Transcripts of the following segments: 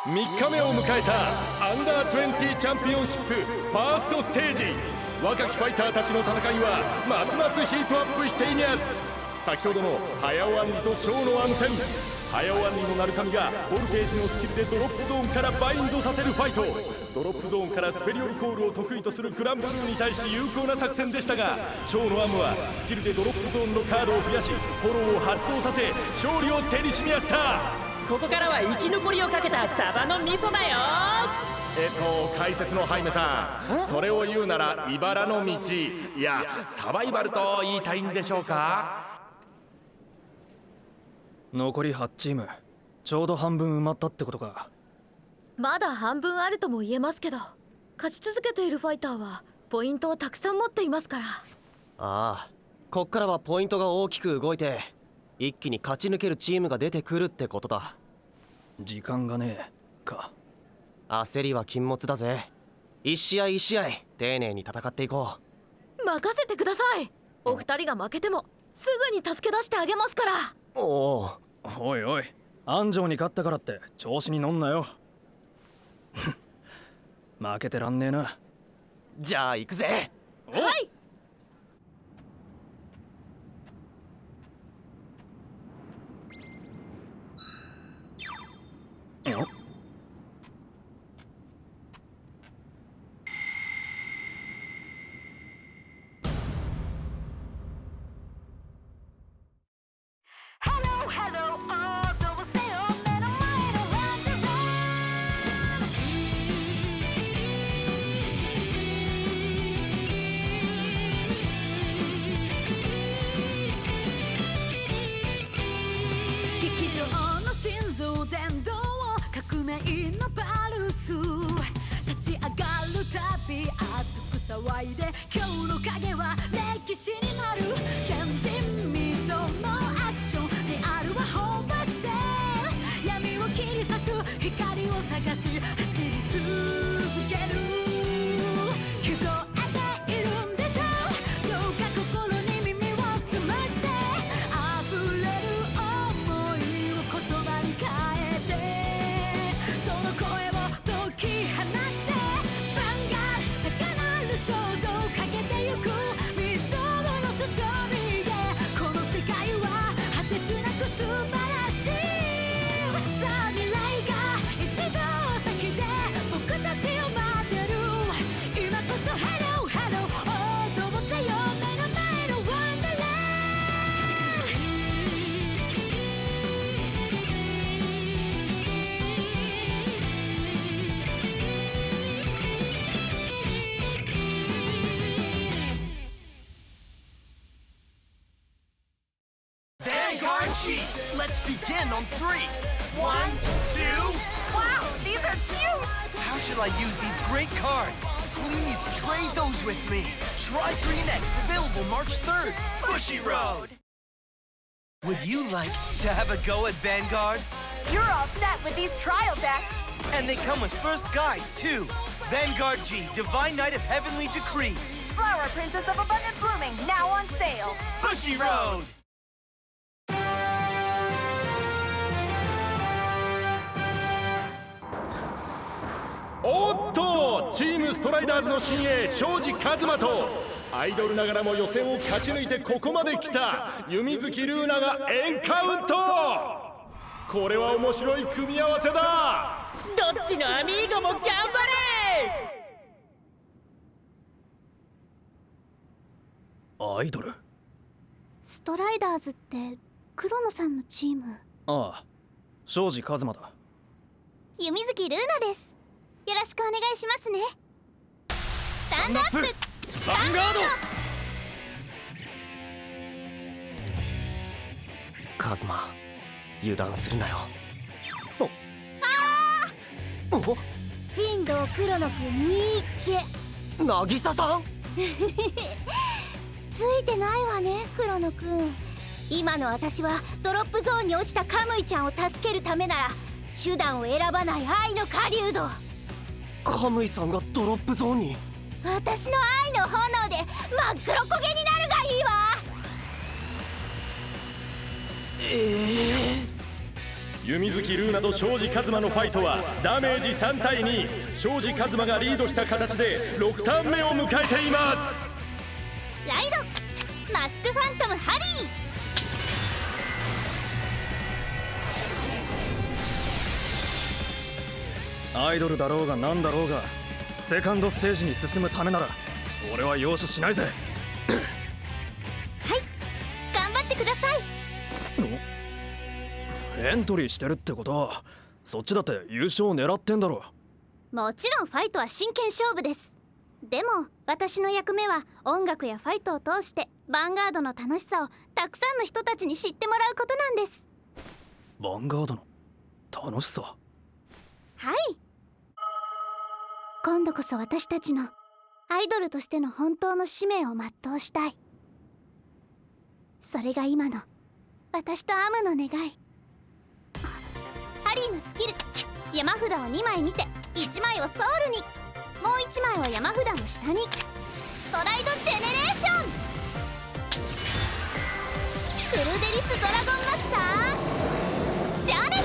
3日目を迎えたアンダー20チャンピオンシップファーストステージ。若きファイターたちの戦いはますますヒートアップしています。先ほどの早尾杏里と蝶野杏戦、早尾杏里の鳴神がボルテージのスキルでドロップゾーンからバインドさせるファイト。ドロップゾーンからスペリオルコールを得意とするグランブルーに対し有効な作戦でしたが、蝶野杏はスキルでドロップゾーンのカードを増やしフォローを発動させ勝利を手にしみました。ここからは生き残りをかけたサバの味噌だよ。解説のハイメさん、それを言うなら茨の道、いやサバイバルと言いたいんでしょうか。残り8チーム、ちょうど半分埋まったってことか。まだ半分あるとも言えますけど、勝ち続けているファイターはポイントをたくさん持っていますから。ああ、こっからはポイントが大きく動いて一気に勝ち抜けるチームが出てくるってことだ。時間がねえか。焦りは禁物だぜ。一試合一試合丁寧に戦っていこう。任せてください。お二人が負けてもすぐに助け出してあげますから。おいおい、安城に勝ったからって調子に乗んなよ。負けてらんねえな。じゃあ行くぜ。はい。騒いで今日の影は歴史になる。先人未到のアクションリアルは本場性。闇を切り裂く光を探し走り続ける。聞こえているんでしょう。どうか心に耳を澄ませ。溢れる想いを言葉に変えて、その声を解き放って想像をかけてゆく未曾有のストーリーで、この世界は果てしなく素晴らしい。さあ未来が一度先で僕たちを待ってる。今こそ Hello Hello 踊ぼせよ目の前のワンダーラLet's begin on 3. 1, 2. Wow, these are cute! How shall I use these great cards? Please trade those with me. Try 3 next, available March 3rd. Bushy Road. Would you like to have a go at Vanguard? You're all set with these trial decks. And they come with first guides, too. Vanguard G, Divine Knight of Heavenly Decree. Flower Princess of Abundant Blooming, now on sale. Bushy Road. おっと、チームストライダーズの新鋭庄司一馬とアイドルながらも予選を勝ち抜いてここまで来た弓月ルーナがエンカウント。これは面白い組み合わせだ。どっちのアミーゴも頑張れ。アイドル？ストライダーズって黒野さんのチーム？ああ、庄司一馬だ。弓月ルーナです。よろしくお願いしますね。スタンドアップヴァンガード。カズマ、油断するなよ。進藤黒野くんにっけ。渚さんついてないわね、黒野くん。今の私はドロップゾーンに落ちたカムイちゃんを助けるためなら手段を選ばない愛の狩人。カムイさんがドロップゾーンに。私の愛の炎で真っ黒焦げになるがいいわ。弓月ルーナと庄司一馬のファイトはダメージ3対2、庄司一馬がリードした形で6ターン目を迎えています。ライドマスクファントムハリー。アイドルだろうが何だろうがセカンドステージに進むためなら俺は容赦しないぜ。はい頑張ってください。エントリーしてるってことはそっちだって優勝を狙ってんだろ。もちろんファイトは真剣勝負です。でも私の役目は音楽やファイトを通してヴァンガードの楽しさをたくさんの人たちに知ってもらうことなんです。ヴァンガードの楽しさ。はい、今度こそ私たちのアイドルとしての本当の使命を全うしたい。それが今の私とアムの願い。ハリーのスキル、山札を2枚見て1枚をソウルに、もう1枚は山札の下に。ストライドジェネレーション、クルデリスドラゴンマスタージャネッ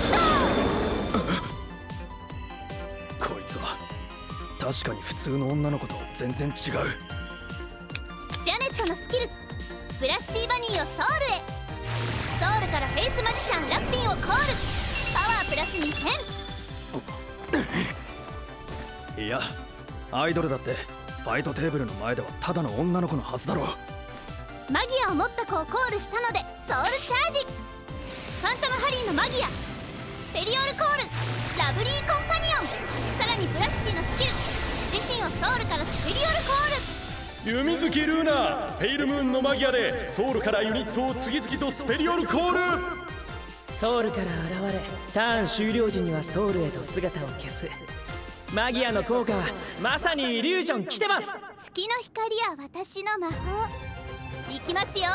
ト。こいつは確かに普通の女の子と全然違う。ジャネットのスキル、ブラッシーバニーをソウルへ。ソウルからフェイスマジシャンラッピンをコール。パワープラス2000。いやアイドルだってファイトテーブルの前ではただの女の子のはずだろう。マギアを持った子をコールしたのでソウルチャージ。ファントムハリーのマギア、スペリオルコール、ラブリーコンパニオン。さらにフラッシーのスキル、自身をソウルからスペリオルコール。弓月ルーナ、ペイルムーンのマギアでソウルからユニットを次々とスペリオルコール。ソウルから現れターン終了時にはソウルへと姿を消す。マギアの効果はまさにイリュージョン来てます。月の光は私の魔法。いきますよ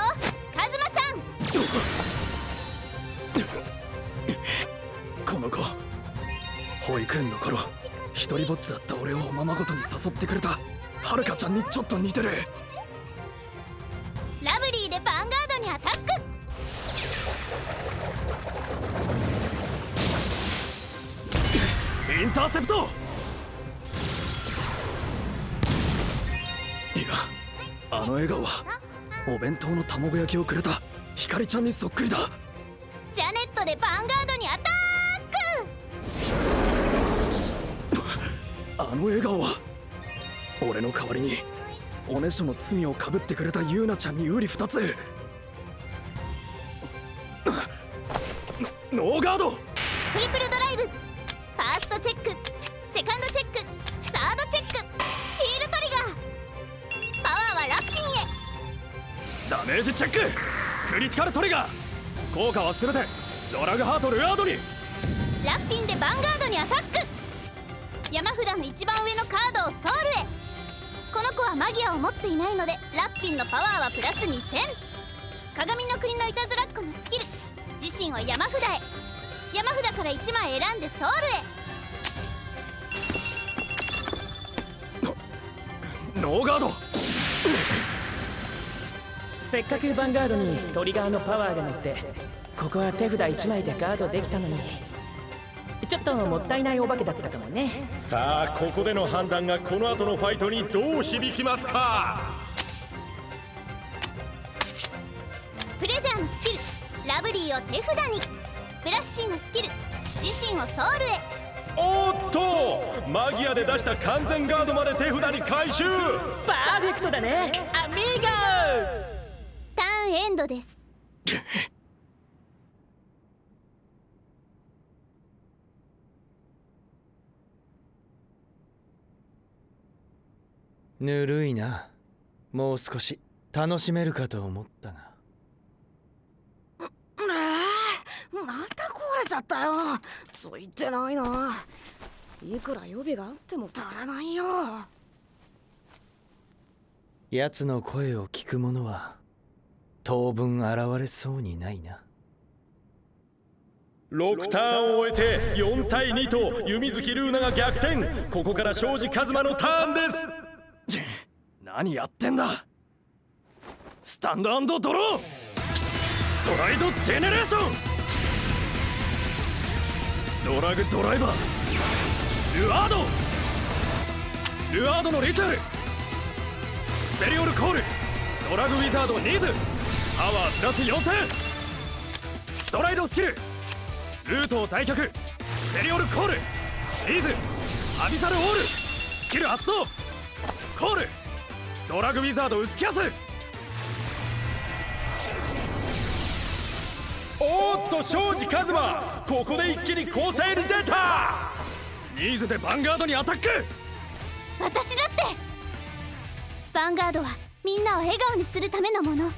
カズマさん。この子保育園の頃一人ぼっちだった俺をおままごとに誘ってくれたはるかちゃんにちょっと似てる。ラブリーでヴァンガードにアタック。インターセプト。いやあの笑顔はお弁当の卵焼きをくれたひかりちゃんにそっくりだ。ジャネットでヴァンガードにアタック。あの笑顔は俺の代わりにおねしょの罪をかぶってくれたユーナちゃんに瓜二つ。ノーガード。トリプルドライブ、ファーストチェック、セカンドチェック、サードチェック、ヒールトリガー。パワーはラッピンへ。ダメージチェック、クリティカルトリガー。効果は全てドラグハートルアードに。ラッピンでヴァンガードにアタック。山札の一番上のカードをソウルへ。この子はマギアを持っていないのでラッピンのパワーはプラス2000。鏡の国のいたずらっ子のスキル、自身を山札へ。山札から1枚選んでソウルへ。ノーガード。せっかくヴァンガードにトリガーのパワーが乗ってここは手札1枚でガードできたのにちょっともったいないお化けだったかもね。さあここでの判断がこの後のファイトにどう響きますか。プレジャーのスキル、ラブリーを手札に。ブラッシーのスキル、自身をソウルへ。おっとマギアで出した完全ガードまで手札に回収。パーフェクトだねアミーゴ。ターンエンドです。ぬるいな。もう少し楽しめるかと思ったが。また壊れちゃったよ。ついてないな。いくら予備があっても足らないよ。奴の声を聞く者は当分現れそうにないな。6ターンを終えて4対2と弓月ルーナが逆転。ここから庄司一馬のターンです。何やってんだ。スタンド&ドロー、ストライドジェネレーション。ドラグドライバールアードのリチャルスペリオルコールドラグウィザードニーズパワープラス4000ストライドスキルルートを退却スペリオルコールニーズアビサルオールスキル発動コールドラグウィザードウスキャス。おーっと庄司一馬、ここで一気に攻勢に出た。ニーズでヴァンガードにアタック。私だって。ヴァンガードはみんなを笑顔にするためのもの。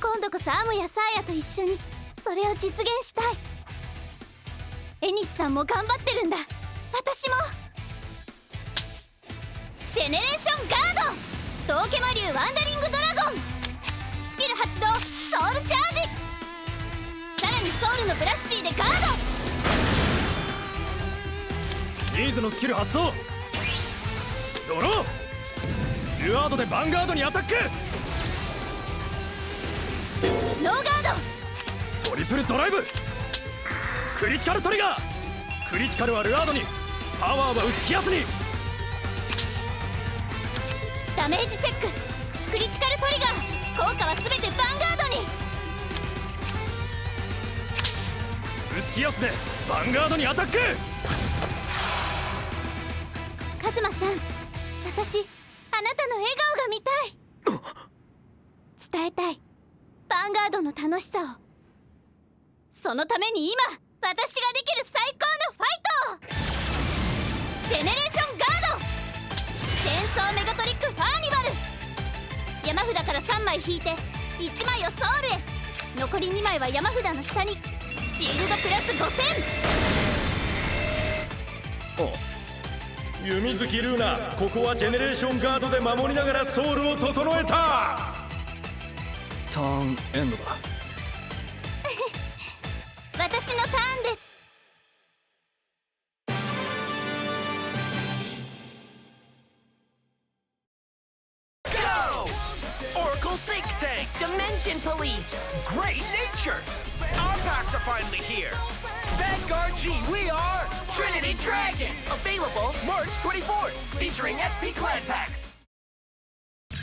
今度こそアムやサーヤと一緒にそれを実現したい。エニスさんも頑張ってるんだ。私も。ジェネレーションガード道化魔竜ワンダリングドラゴンスキル発動ソウルチャージ、さらにソウルのブラッシーでガード。ニーズのスキル発動ドロールアードでヴァンガードにアタック。ノーガードトリプルドライブクリティカルトリガー。クリティカルはルアードにパワーはウスキアスに。ダメージチェッククリティカルトリガー効果は全てヴァンガードに。ウスキアスでヴァンガードにアタック。カズマさん、私あなたの笑顔が見たい。伝えたいヴァンガードの楽しさを。そのために今私ができる最高のファイトを。ジェネレーションガードチェーンソーメガトリックファーニバル。山札から3枚引いて1枚をソウルへ。残り2枚は山札の下に。シールドプラス5000。お弓月ルーナ、ここはジェネレーションガードで守りながらソウルを整えた。ターンエンドだ。私のターンです。Oracle Think Tank! Dimension Police! Great nature! Our packs are finally here! Vanguard G, we are Trinity Dragon! Available March 24th, featuring SP Clan Packs!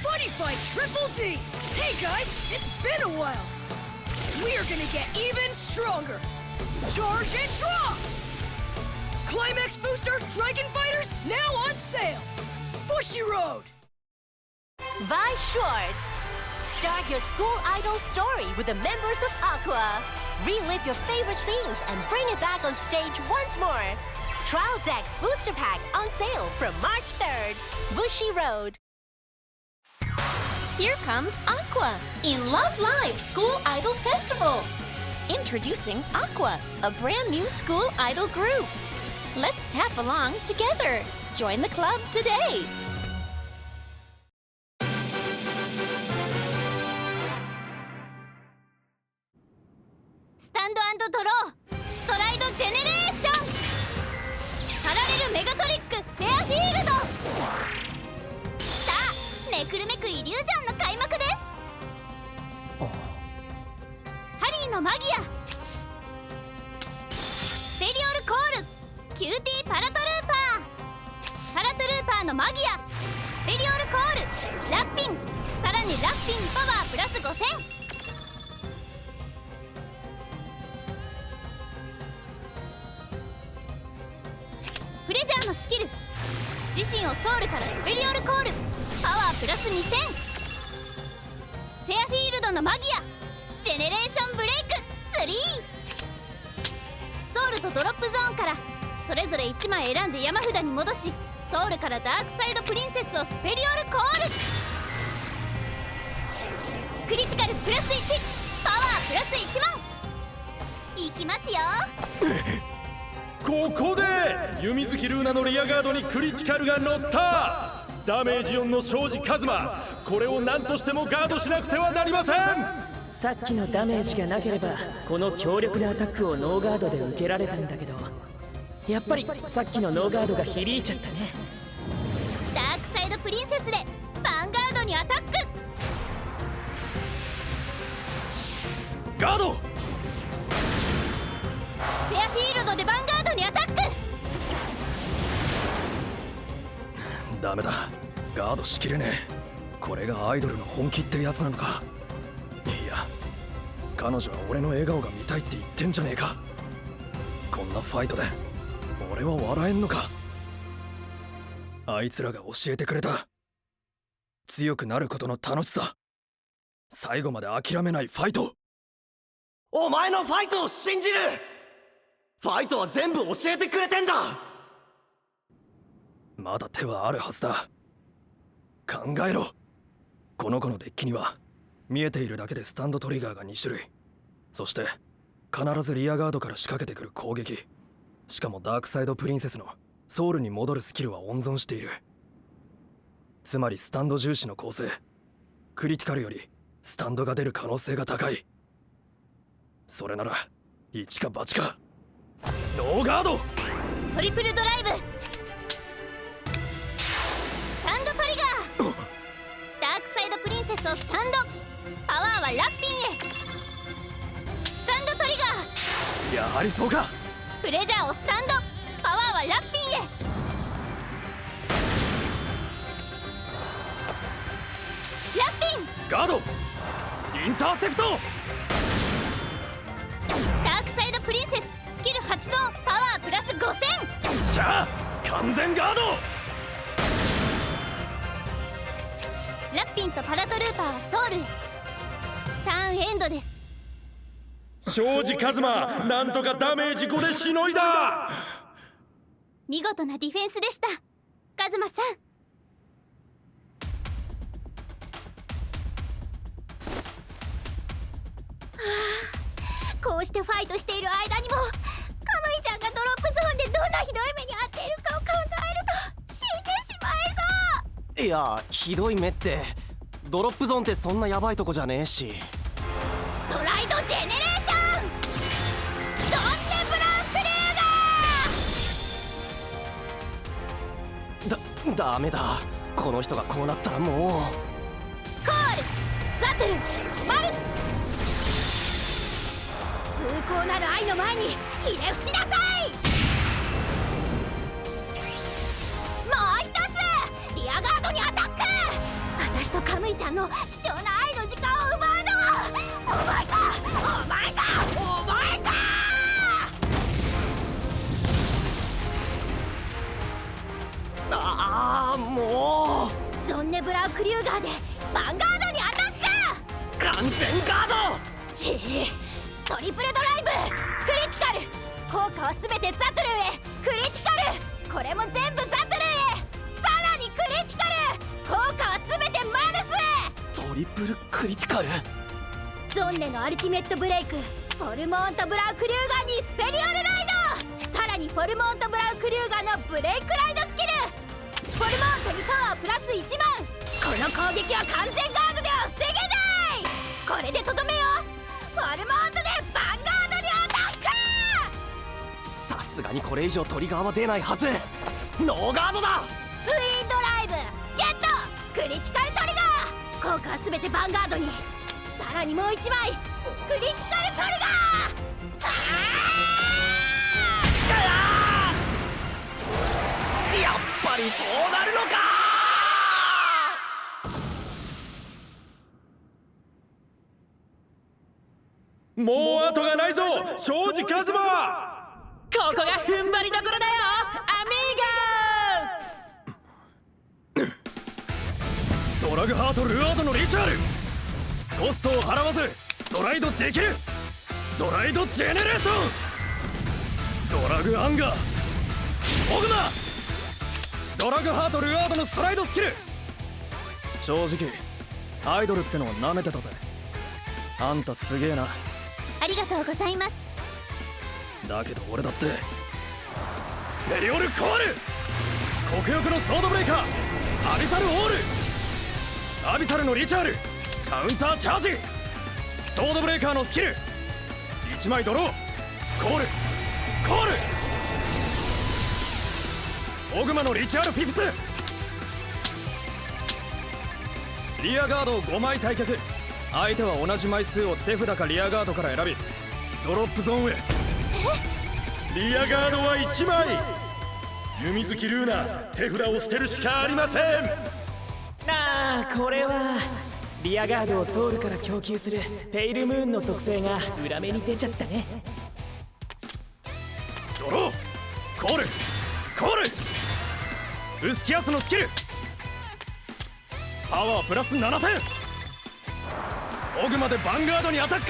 Buddy Fight Triple D! Hey guys, it's been a while! We are gonna get even stronger! Charge and draw! Climax Booster Dragon Fighters now on sale! Bushy Road! Vi Shorts. Start your school idol story with the members of Aqua. Relive your favorite scenes and bring it back on stage once more. Trial Deck Booster Pack on sale from March 3rd. Bushy Road. Here comes Aqua in Love Live School Idol Festival. Introducing Aqua, a brand new school idol group. Let's tap along together. Join the club today. スタンド&ドローストライドジェネレーションパラレルメガトリックフェアフィールド。さあめくるめくイリュージョンの開幕です。ハリーのマギアスペリオルコールキューティーパラトルーパーパラトルーパーのマギアスペリオルコールラッピンさらにラッピンにパワープラス5000。プレジャーのスキル自身をソウルからスペリオルコールパワープラス2000。フェアフィールドのマギアジェネレーションブレイク3。ソウルとドロップゾーンからそれぞれ1枚選んで山札に戻しソウルからダークサイドプリンセスをスペリオルコール。クリティカルプラス1パワープラス10000。いきますよ。ここで弓月ルーナのリアガードにクリティカルが乗った。ダメージ4の庄司一馬、これを何としてもガードしなくてはなりません。さっきのダメージがなければこの強力なアタックをノーガードで受けられたんだけど、やっぱりさっきのノーガードが響いちゃったね。ダークサイドプリンセスでヴァンガードにアタック。ガードフェアフィールドでヴァンガードにアタック。ダメだ、ガードしきれねえ。これがアイドルの本気ってやつなのか。いや、彼女は俺の笑顔が見たいって言ってんじゃねえか。こんなファイトで俺は笑えんのか。あいつらが教えてくれた強くなることの楽しさ、最後まで諦めないファイト。お前のファイトを信じる。ファイトは全部教えてくれてんだ。まだ手はあるはずだ。考えろ。この子のデッキには見えているだけでスタンドトリガーが2種類、そして必ずリアガードから仕掛けてくる攻撃、しかもダークサイドプリンセスのソウルに戻るスキルは温存している。つまりスタンド重視の構成、クリティカルよりスタンドが出る可能性が高い。それなら一か八か。ノーガード。トリプルドライブ。スタンドトリガー。ダークサイドプリンセスをスタンド。パワーはラッピンへ。スタンドトリガー。やはりそうか。プレジャーをスタンド。パワーはラッピンへ。ラッピン。ガード。インターセプト。ダークサイドプリンセススキル発動。パワープラス5000。しゃあ、完全ガード。ラッピンとパラトルーパーはソウルへ。ターンエンドです。庄司一馬、なんとかダメージ5でしのいだ。見事なディフェンスでした、カズマさん。こうしてファイトしている間にもカムイちゃんがドロップゾーンでどんなひどい目に遭っているかを考えると死んでしまいそう。いや、ひどい目ってドロップゾーンってそんなヤバいとこじゃねえし。ストライドジェネレーション。ドンネブランクリューガー。ダメだ、この人がこうなったらもう。コール、ザトル、マルス。崇高なる愛の前にひれ伏しなさい。もう一つ、リアガードにアタック。私とカムイちゃんの貴重な愛の時間を奪うのはお前か、お前か、お前か。ああ、もうゾンネブラウクリューガーでヴァンガードにアタック。完全ガード。チー、トリプルドライブ、クリティカル。効果はすべてザトルへ。クリティカル。これも全部ザトルへ。さらにクリティカル。効果はすべてマルスへ。トリプルクリティカル。ゾンネのアルティメットブレイク、フォルモーントブラウクリューガーにスペリオルライド。さらにフォルモーントブラウクリューガーのブレイクライドスキル。フォルモーントにパワープラス1万。この攻撃は完全ガードでは防げない。これでとどめよう。フォルモーントでヴァンガードにアタック。さすがにこれ以上トリガーは出ないはず。ノーガードだ。ツインドライブゲット。クリティカルトリガー。効果は全てヴァンガードに。さらにもう1枚クリティカルトリガー。やっぱりそうなるのか。もう後がないぞ、庄司一馬。ここが踏ん張りどころだよ、アミードラグハートルアードのリチャール。コストを払わずストライドできる。ストライドジェネレーション。ドラグアンガーオグマ。ドラグハートルアードのストライドスキル。正直アイドルってのは舐めてたぜ。あんたすげえな。ありがとうございます。だけど俺だってスペリオルコール、黒翼のソードブレイカー、アビサルオール、アビサルのリチャール、カウンターチャージ、ソードブレイカーのスキル、1枚ドロー、コールコール、オグマのリチャールフィフス、リアガードを5枚退却。相手は同じ枚数を手札かリアガードから選びドロップゾーンへ。リアガードは1枚。弓月ルーナ、手札を捨てるしかありません。これはリアガードをソウルから供給するペイルムーンの特性が裏目に出ちゃったね。ドロー、コール、コール。ウスキアスのスキル、パワープラス7000。オグマでヴァンガードにアタック。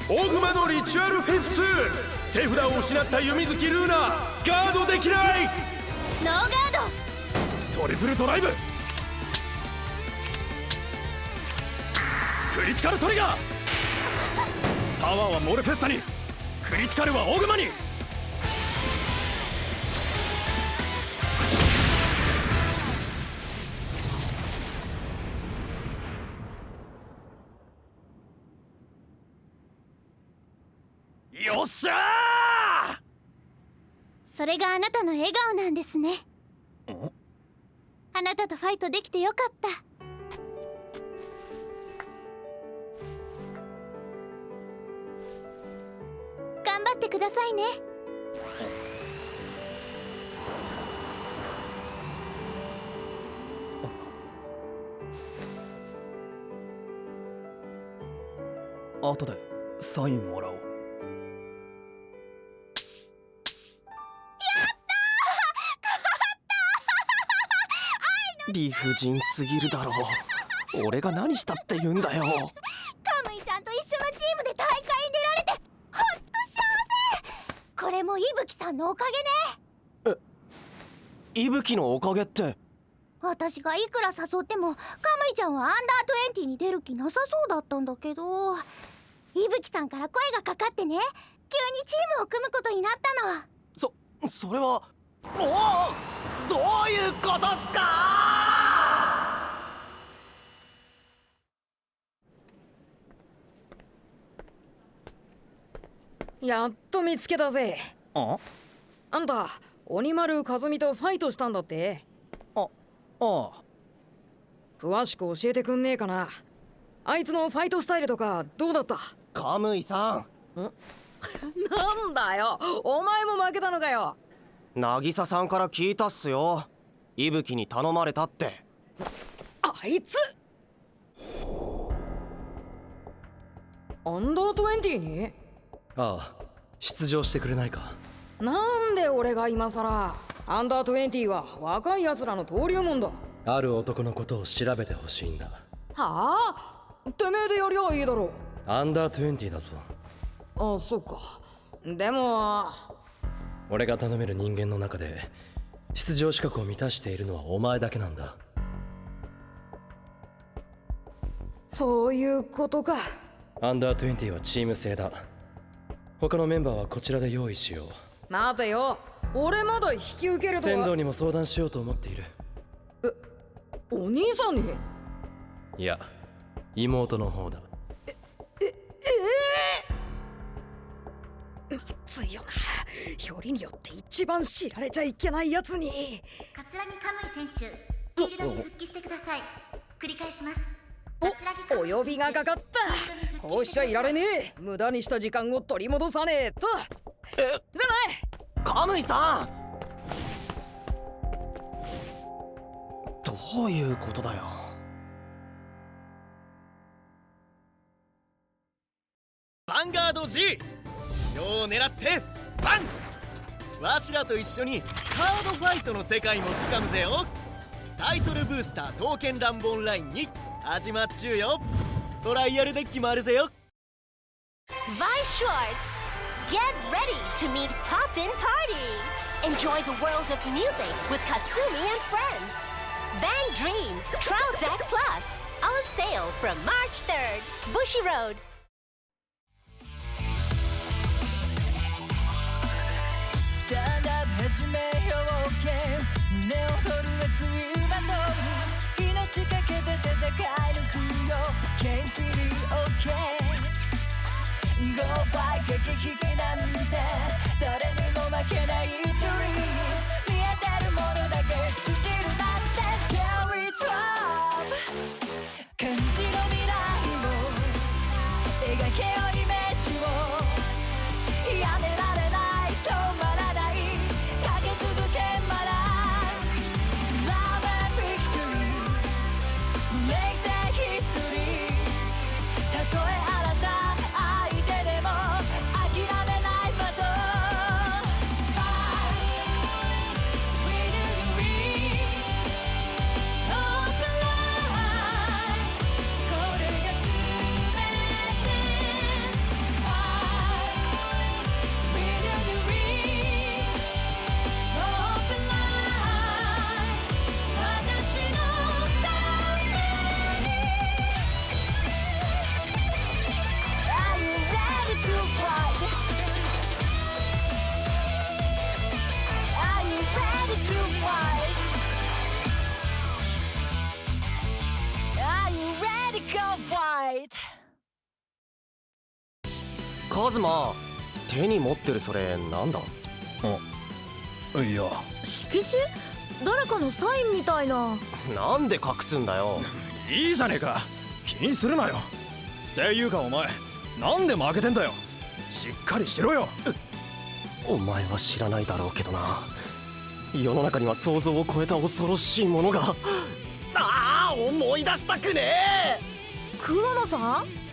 オグマのリチュアルフィフス。手札を失った弓月ルーナ、ガードできない。ノーガード。トリプルドライブ、クリティカルトリガー。パワーはモルフェスタに、クリティカルはオグマに。よっしゃー。それがあなたの笑顔なんですね。あなたとファイトできてよかった。頑張ってくださいね。後でサインもらおう。理不尽すぎるだろう。俺が何したって言うんだよ。カムイちゃんと一緒のチームで大会に出られてほんと幸せ。これも伊吹さんのおかげね。伊吹のおかげって？私がいくら誘ってもカムイちゃんはアンダー20に出る気なさそうだったんだけど、伊吹さんから声がかかってね、急にチームを組むことになったの。それはどういうことっすか？やっと見つけたぜ。あんた鬼丸和美とファイトしたんだって。詳しく教えてくんねえかな。あいつのファイトスタイルとかどうだった？カムイさん。なんだよ、お前も負けたのかよ。渚さんから聞いたっすよ。伊吹に頼まれたって。あいつアンダー20に？ああ、出場してくれないか。なんで俺が今さら。アンダー20は若いやつらの登竜門だ。ある男のことを調べてほしいんだ。はあ？てめえでやりゃいいだろう。アンダー20だぞ。あ、そうか。でも俺が頼める人間の中で出場資格を満たしているのはお前だけなんだ。そういうことか。アンダー20はチーム制だ。他のメンバーはこちらで用意しよう。待てよ、俺まだ引き受けるとは。仙道にも相談しようと思っている。お兄さんに？いや、妹の方だ。まずいよな。よりによって一番知られちゃいけないやつに。桂木カムイ選手、フィールドに復帰してください。繰り返します。お呼びがかかった。こうしちゃいられねえ。無駄にした時間を取り戻さねえと。じゃないカムイさん。どういうことだよ。ヴァンガード G、 今日を狙ってバン。わしらと一緒にカードファイトの世界もつかむぜよ。タイトルブースター刀剣乱暴ラインに始まっちゅうよ。トライアルで決まるぜよ。 Vi Shorts, get ready to meet Poppin' Party. Enjoy the world of music with Kasumi and friends. Bang Dream Trial Deck Plus on sale from March 3rd. Bushi Road. スタンドアップ始めようけ。胸を震えついまとう。命かけて戦い抜くよ。Can't feel okay。Go by 駆け引きなんて誰にも負けない Dream。見えてるものだけ信じるなんて Carry Drop。感じの未来を描けよイメージを。やめられないとカズマ、手に持ってるそれなんだ？いや、色紙？誰かのサインみたいな。なんで隠すんだよ。いいじゃねえか、気にするなよ。っていうかお前、なんで負けてんだよ。しっかりしろよ。お前は知らないだろうけどな、世の中には想像を超えた恐ろしいものが。ああ、思い出したくねえ。黒野さん？